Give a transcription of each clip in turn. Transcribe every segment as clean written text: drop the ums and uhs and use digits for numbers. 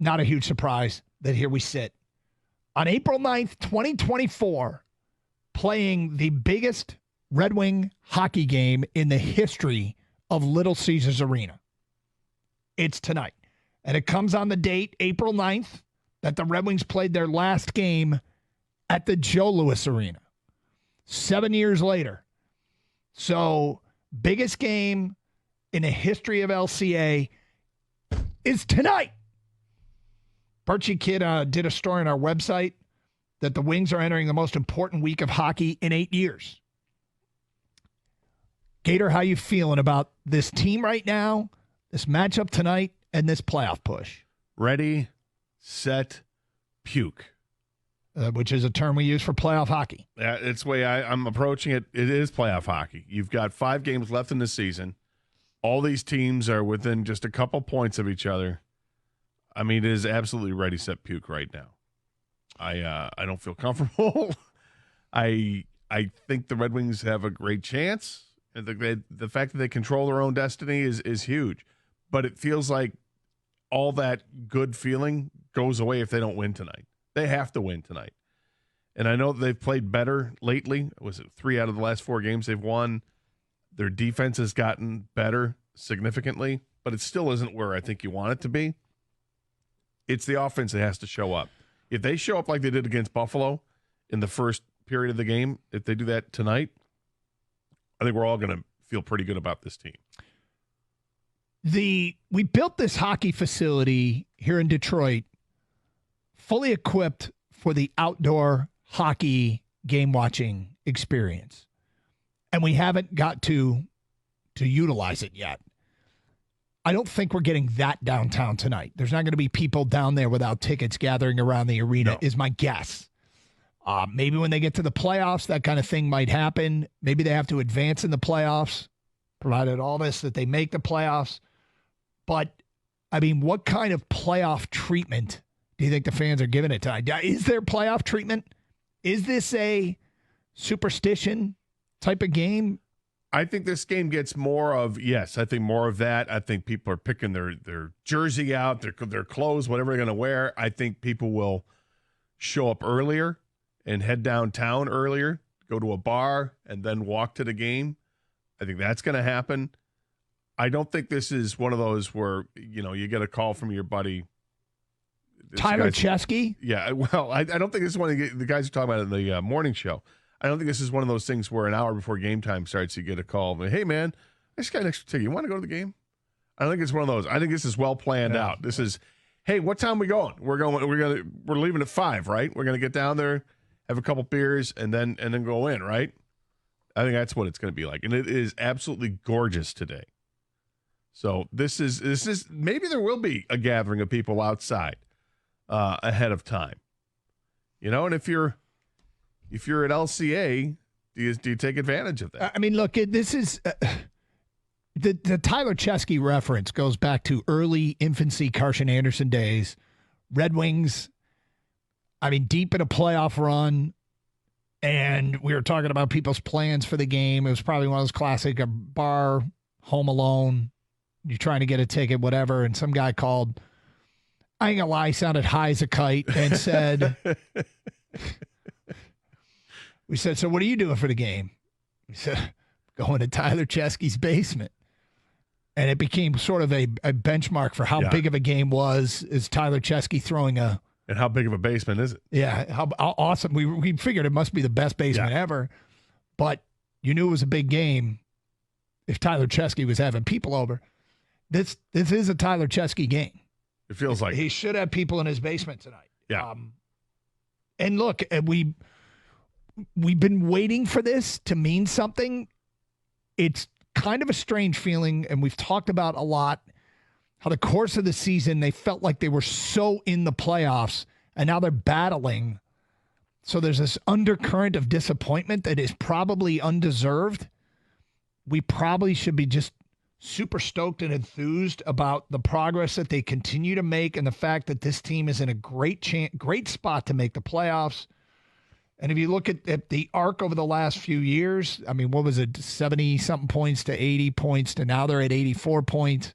not a huge surprise that here we sit on April 9th, 2024, playing the biggest Red Wing hockey game in the history of Little Caesars Arena. It's tonight. And it comes on the date, April 9th, that the Red Wings played their last game at the Joe Louis Arena 7 years later. So, biggest game in the history of LCA is tonight. Birchie Kid did a story on our website that the Wings are entering the most important week of hockey in 8 years. Gator, how you feeling about this team right now, this matchup tonight, and this playoff push? Ready, set, puke. Which is a term we use for playoff hockey. Yeah, it's the way I'm approaching it. It is playoff hockey. You've got 5 games left in the season. All these teams are within just a couple points of each other. I mean, it is absolutely ready, set, puke right now. I don't feel comfortable. I think the Red Wings have a great chance. And the fact that they control their own destiny is huge. But it feels like all that good feeling goes away if they don't win tonight. They have to win tonight. And I know they've played better lately. Was it 3 out of the last 4 games they've won? Their defense has gotten better significantly, but it still isn't where I think you want it to be. It's the offense that has to show up. If they show up like they did against Buffalo in the first period of the game, if they do that tonight, I think we're all going to feel pretty good about this team. We built this hockey facility here in Detroit fully equipped for the outdoor hockey game watching experience. And we haven't got to utilize it yet. I don't think we're getting that downtown tonight. There's not going to be people down there without tickets gathering around the arena, is my guess. Maybe when they get to the playoffs, that kind of thing might happen. Maybe they have to advance in the playoffs, provided all this, that they make the playoffs. But, I mean, what kind of playoff treatment do you think the fans are giving it tonight? Is there playoff treatment? Is this a superstition type of game? I think this game gets more of, yes, I think more of that. I think people are picking their jersey out, their clothes, whatever they're going to wear. I think people will show up earlier and head downtown earlier, go to a bar, and then walk to the game. I think that's going to happen. I don't think this is one of those where, you get a call from your buddy. Tyler Chesky? Yeah, well, I don't think this is one of the guys who talk about it in the morning show. I don't think this is one of those things where an hour before game time starts, you get a call. Hey, man, I just got an extra ticket. You want to go to the game? I don't think it's one of those. I think this is well planned out. This is, hey, what time are we going? We're leaving at 5, right? We're gonna get down there, have a couple beers, and then go in, right? I think that's what it's gonna be like, and it is absolutely gorgeous today. So this is maybe there will be a gathering of people outside ahead of time, and if you're at LCA, do you take advantage of that? I mean, look, this is the Tyler Chesky reference goes back to early infancy Carson Anderson days. Red Wings, I mean, deep in a playoff run, and we were talking about people's plans for the game. It was probably one of those classic, a bar, home alone, you're trying to get a ticket, whatever, and some guy called, I ain't gonna lie, sounded high as a kite, and said... We said, so what are you doing for the game? We said, going to Tyler Chesky's basement. And it became sort of a benchmark for how big of a game was, is Tyler Chesky throwing a... And how big of a basement is it? Yeah, how awesome. We figured it must be the best basement ever. But you knew it was a big game if Tyler Chesky was having people over. This is a Tyler Chesky game. It feels like he should have people in his basement tonight. Yeah. And look, we've been waiting for this to mean something. It's kind of a strange feeling, and we've talked about a lot how the course of the season they felt like they were so in the playoffs, and now they're battling. So there's this undercurrent of disappointment that is probably undeserved. We probably should be just super stoked and enthused about the progress that they continue to make and the fact that this team is in a great spot to make the playoffs. And if you look at the arc over the last few years, I mean, what was it, 70-something points to 80 points to now they're at 84 points.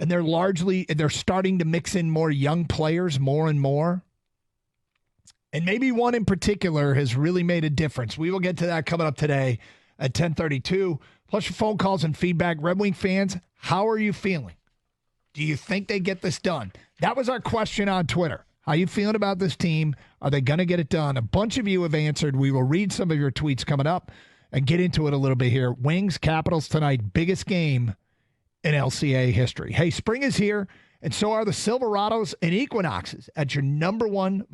and they're starting to mix in more young players more and more. And maybe one in particular has really made a difference. We will get to that coming up today at 10:32. Plus your phone calls and feedback. Red Wing fans, how are you feeling? Do you think they get this done? That was our question on Twitter. How you feeling about this team? Are they going to get it done? A bunch of you have answered. We will read some of your tweets coming up and get into it a little bit here. Wings, Capitals tonight, biggest game in LCA history. Hey, spring is here, and so are the Silverados and Equinoxes at your number one